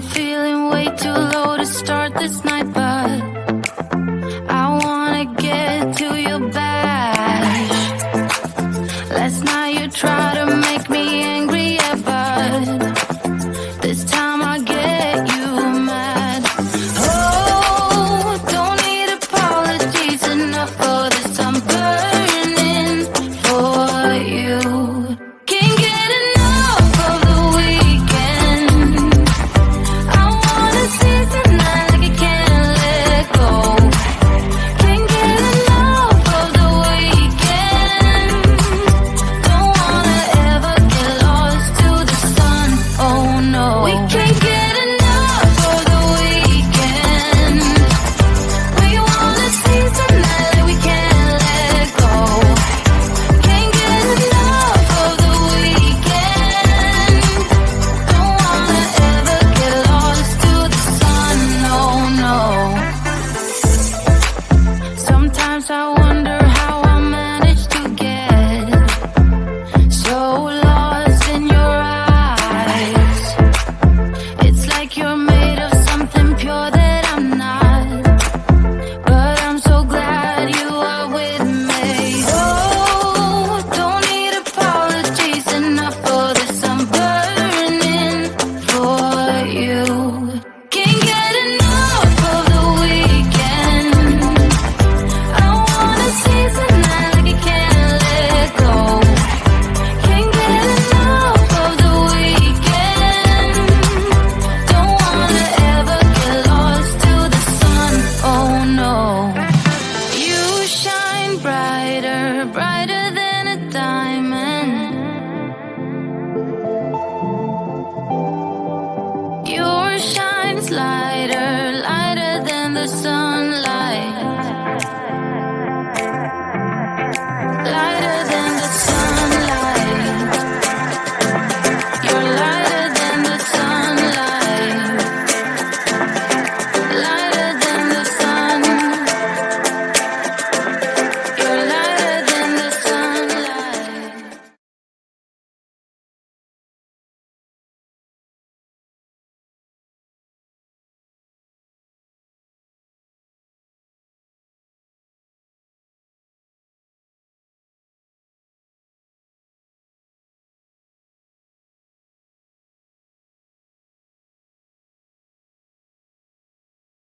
I'm feeling way too low to start this night, but I wanna get to your back. Last night you tried to make me angry, yeah, but this time I get you mad. Oh, don't need apologies, enough for this. I'm burning for you. Can't get enough of the weekend. I wanna see tonight like I can't let go. Can't get enough of the weekend. Don't wanna ever get lost to the sun. Oh no, we can't get enough of the weekend. We wanna see tonight like we can't let go. Can't get enough of the weekend. Don't wanna ever get lost to the sun. No, no. Sometimes I wonder